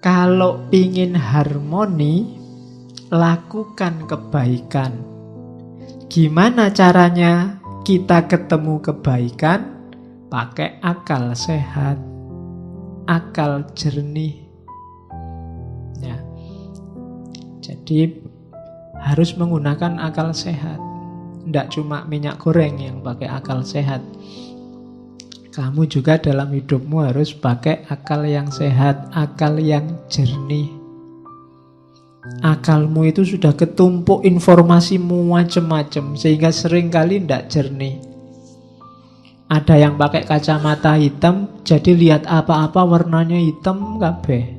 Kalau ingin harmoni, lakukan kebaikan. Gimana caranya kita ketemu kebaikan? Pakai akal sehat, akal jernih. Ya. Jadi harus menggunakan akal sehat. Tidak cuma minyak goreng yang pakai akal sehat. Kamu juga dalam hidupmu harus pakai akal yang sehat, akal yang jernih. Akalmu itu sudah ketumpuk informasimu macam-macam, sehingga seringkali tidak jernih. Ada yang pakai kacamata hitam, jadi lihat apa-apa warnanya hitam kabeh.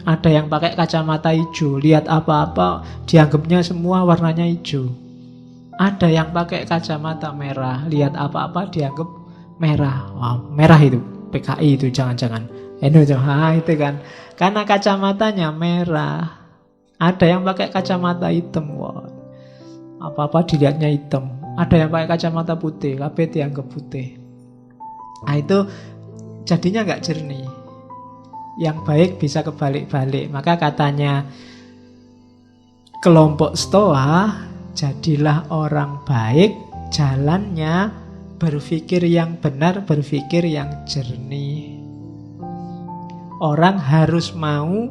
Ada yang pakai kacamata hijau, lihat apa-apa dianggapnya semua warnanya hijau. Ada yang pakai kacamata merah, lihat apa-apa dianggap merah. Wah, merah itu PKI itu jangan-jangan. Itu kan. Karena kacamatanya merah. Ada yang pakai kacamata hitam. Wah, apa-apa dilihatnya hitam. Ada yang pakai kacamata putih, kabeh dianggap putih. Nah, itu jadinya nggak jernih. Yang baik bisa kebalik-balik. Maka katanya kelompok Stoa, jadilah orang baik, jalannya berpikir yang benar, berpikir yang jernih. Orang harus mau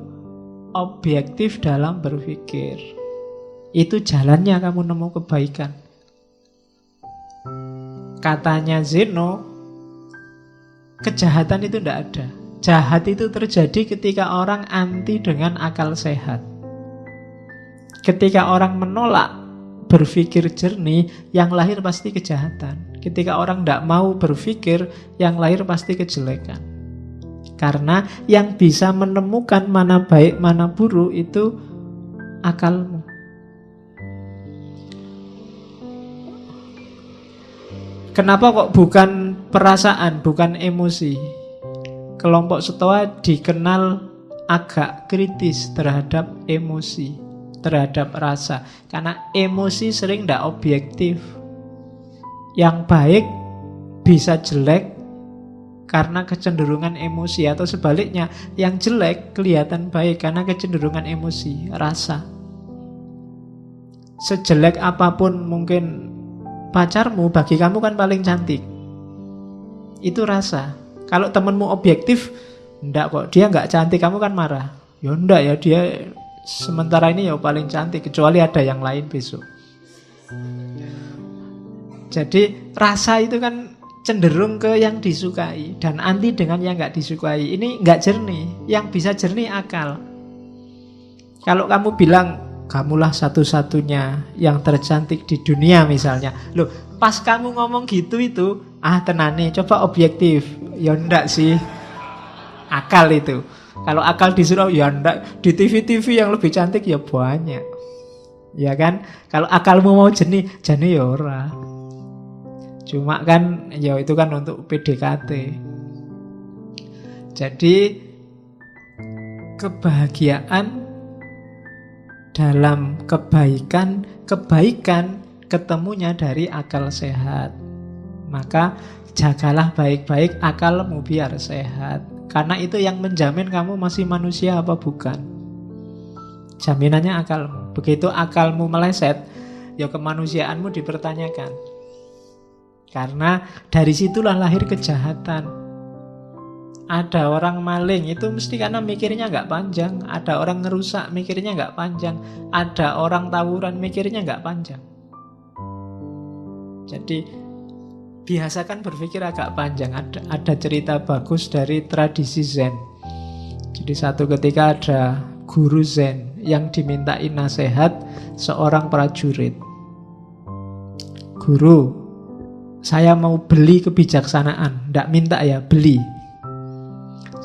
objektif dalam berpikir. Itu jalannya kamu nemu kebaikan. Katanya Zeno, kejahatan itu tidak ada. Jahat itu terjadi ketika orang anti dengan akal sehat. Ketika orang menolak berpikir jernih, yang lahir pasti kejahatan. Ketika orang tidak mau berpikir, yang lahir pasti kejelekan. Karena yang bisa menemukan mana baik, mana buruk itu akalmu. Kenapa kok bukan perasaan, bukan emosi? Kelompok Stoa dikenal agak kritis terhadap emosi, terhadap rasa. Karena emosi sering tidak objektif. Yang baik bisa jelek karena kecenderungan emosi, atau sebaliknya, yang jelek kelihatan baik karena kecenderungan emosi, rasa. Sejelek apapun mungkin pacarmu, bagi kamu kan paling cantik. Itu rasa. Kalau temenmu objektif, enggak kok, dia enggak cantik, kamu kan marah. Ya enggak ya, dia sementara ini ya paling cantik, kecuali ada yang lain besok. Jadi rasa itu kan cenderung ke yang disukai dan anti dengan yang enggak disukai. Ini enggak jernih. Yang bisa jernih akal. Kalau kamu bilang kamulah satu-satunya yang tercantik di dunia misalnya. Loh, pas kamu ngomong gitu itu, tenane, coba objektif. Ya enggak sih. Akal itu. Kalau akal disuruh, ya enggak. Di TV-TV yang lebih cantik ya banyak. Ya kan? Kalau akalmu mau jernih ya ora. Cuma kan, ya itu kan untuk PDKT. Jadi, kebahagiaan dalam kebaikan ketemunya dari akal sehat. Maka jagalah baik-baik akalmu biar sehat. Karena itu yang menjamin kamu masih manusia apa bukan. Jaminannya akalmu. Begitu akalmu meleset, ya kemanusiaanmu dipertanyakan. Karena dari situlah lahir kejahatan. Ada orang maling itu mesti karena mikirnya nggak panjang. Ada orang ngerusak mikirnya nggak panjang. Ada orang tawuran mikirnya nggak panjang. Jadi biasakan berpikir agak panjang. Ada cerita bagus dari tradisi Zen. Jadi satu ketika ada guru Zen yang dimintai nasihat seorang prajurit. Guru, saya mau beli kebijaksanaan. Nggak minta ya, beli.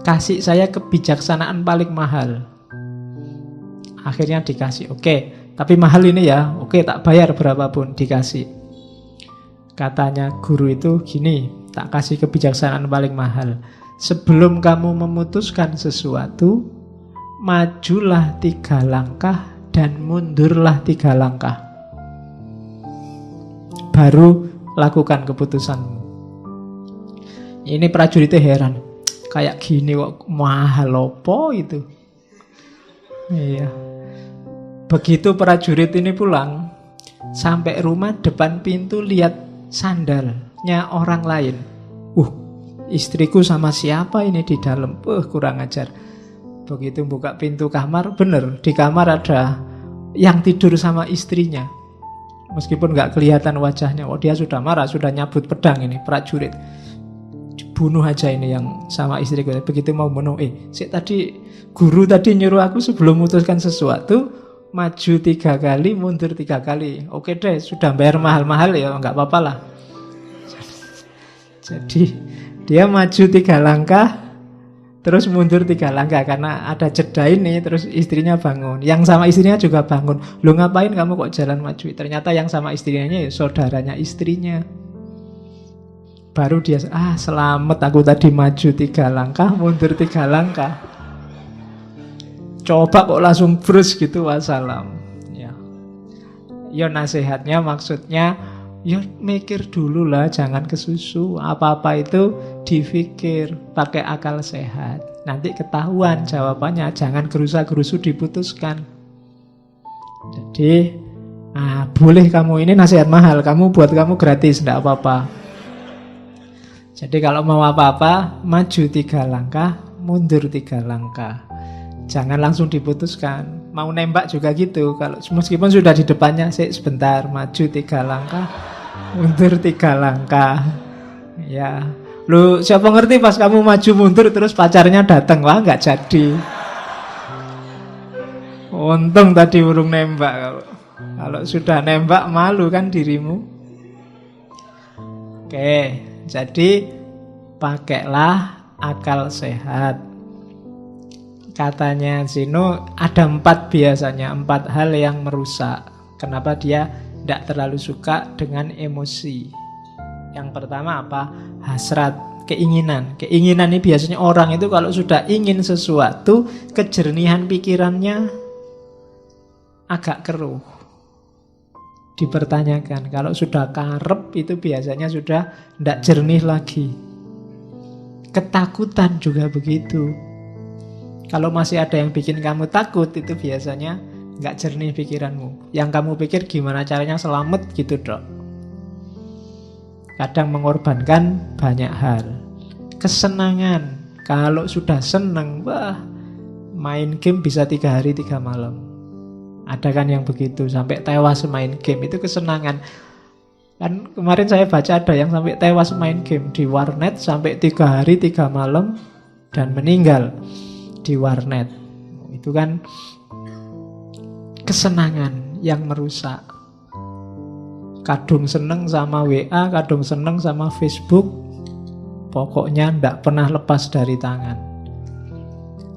Kasih saya kebijaksanaan paling mahal. Akhirnya dikasih. Oke, tapi mahal ini ya. Oke, tak bayar berapapun, dikasih. Katanya guru itu gini, tak kasih kebijaksanaan paling mahal. Sebelum kamu memutuskan sesuatu, majulah 3 langkah dan mundurlah 3 langkah. Baru lakukan keputusanmu. Ini prajuritnya heran. Kayak gini kok mahal opo itu. Iya. Begitu prajurit ini pulang, sampai rumah depan pintu lihat sandalnya orang lain. Istriku sama siapa ini di dalam? Kurang ajar. Begitu buka pintu kamar, bener di kamar ada yang tidur sama istrinya. Meskipun nggak kelihatan wajahnya. Dia sudah marah, sudah nyabut pedang ini prajurit. Bunuh aja ini yang sama istriku. Begitu mau bunuh, tadi guru tadi nyuruh aku sebelum memutuskan sesuatu, maju 3 kali, mundur 3 kali. Oke deh, sudah bayar mahal-mahal ya, nggak apa-apa lah. Jadi dia maju 3 langkah, terus mundur 3 langkah karena ada jeda ini. Terus istrinya bangun, yang sama istrinya juga bangun. Lu ngapain kamu kok jalan maju? Ternyata yang sama istrinya ya saudaranya istrinya. Baru dia, selamat aku tadi maju 3 langkah, mundur 3 langkah. Coba kok langsung brus gitu, wassalam. Ya nasihatnya maksudnya, ya mikir dulu lah, jangan kesusu. Apa-apa itu dipikir, pakai akal sehat. Nanti ketahuan jawabannya, jangan gerusa-gerusu diputuskan. Jadi, boleh kamu, ini nasihat mahal, buat kamu gratis, enggak apa-apa. Jadi kalau mau apa-apa, maju 3 langkah, mundur 3 langkah. Jangan langsung diputuskan. Mau nembak juga gitu. Kalau meskipun sudah di depannya, sebentar, maju 3 langkah, mundur 3 langkah. Ya, lu siapa ngerti pas kamu maju mundur terus pacarnya datang, wah nggak jadi. Untung tadi urung nembak. Kalau sudah nembak malu kan dirimu. Oke, jadi pakailah akal sehat. Katanya Zeno ada 4 biasanya, 4 hal yang merusak. Kenapa dia tidak terlalu suka dengan emosi. Yang pertama apa? Hasrat, keinginan. Keinginan ini biasanya orang itu kalau sudah ingin sesuatu, kejernihan pikirannya agak keruh. Dipertanyakan. Kalau sudah karep itu biasanya sudah tidak jernih lagi. Ketakutan juga begitu. Kalau masih ada yang bikin kamu takut, itu biasanya nggak jernih pikiranmu. Yang kamu pikir gimana caranya selamat gitu dok. Kadang mengorbankan banyak hal. Kesenangan. Kalau sudah senang, main game bisa 3 hari 3 malam. Ada kan yang begitu, sampai tewas main game, itu kesenangan. Kan kemarin saya baca ada yang sampai tewas main game di warnet sampai 3 hari 3 malam dan meninggal di warnet. Itu kan kesenangan yang merusak. Kadung seneng sama WA, kadung seneng sama Facebook, pokoknya ndak pernah lepas dari tangan.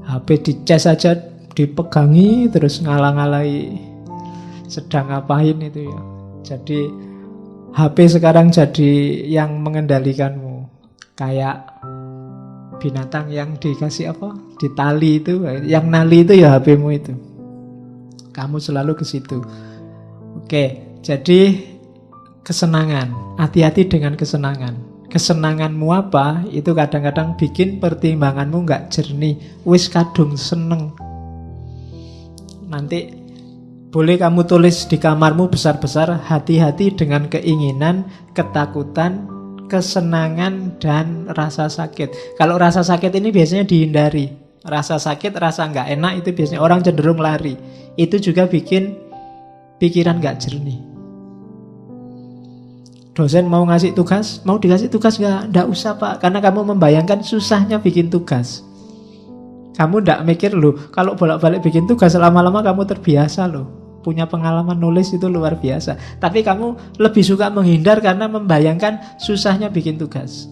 HP dicas aja dipegangi terus ngalang-alai sedang ngapain itu ya. Jadi HP sekarang jadi yang mengendalikanmu. Kayak binatang yang dikasih apa? Ditali itu, yang nali itu ya HP-mu itu. Kamu selalu ke situ. Oke, jadi kesenangan. Hati-hati dengan kesenangan. Kesenanganmu apa? Itu kadang-kadang bikin pertimbanganmu nggak jernih. Wis kadung seneng. Nanti boleh kamu tulis di kamarmu besar-besar, hati-hati dengan keinginan, ketakutan, kesenangan, dan rasa sakit. Kalau rasa sakit ini biasanya dihindari. Rasa sakit, rasa nggak enak itu biasanya orang cenderung lari. Itu juga bikin pikiran nggak jernih. Dosen mau ngasih tugas, mau dikasih tugas nggak usah pak, karena kamu membayangkan susahnya bikin tugas. Kamu nggak mikir loh, kalau bolak-balik bikin tugas lama-lama kamu terbiasa loh. Punya pengalaman nulis itu luar biasa. Tapi kamu lebih suka menghindar karena membayangkan susahnya bikin tugas.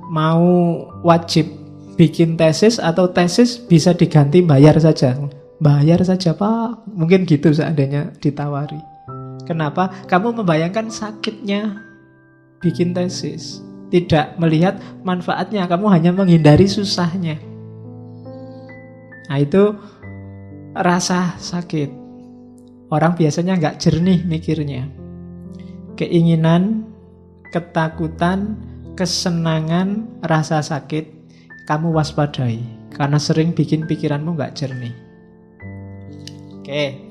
Mau wajib bikin tesis atau tesis bisa diganti bayar saja. Bayar saja pak, mungkin gitu seandainya ditawari. Kenapa? Kamu membayangkan sakitnya bikin tesis, tidak melihat manfaatnya. Kamu hanya menghindari susahnya. Nah itu rasa sakit. Orang biasanya nggak jernih mikirnya. Keinginan, ketakutan, kesenangan, rasa sakit, kamu waspadai. Karena sering bikin pikiranmu nggak jernih. Oke.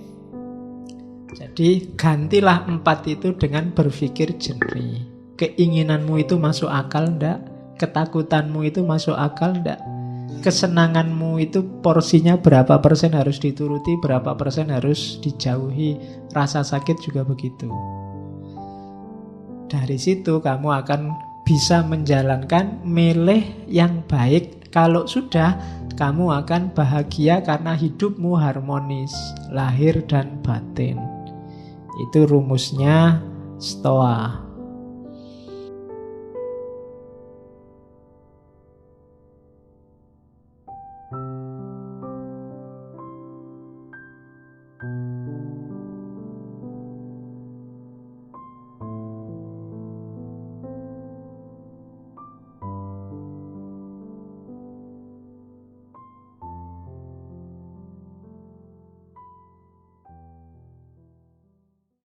Jadi gantilah 4 itu dengan berpikir jernih. Keinginanmu itu masuk akal ndak? Ketakutanmu itu masuk akal ndak? Kesenanganmu itu porsinya berapa persen harus dituruti, berapa persen harus dijauhi. Rasa sakit juga begitu. Dari situ kamu akan bisa menjalankan milih yang baik. Kalau sudah, kamu akan bahagia karena hidupmu harmonis, lahir dan batin. Itu rumusnya Stoa.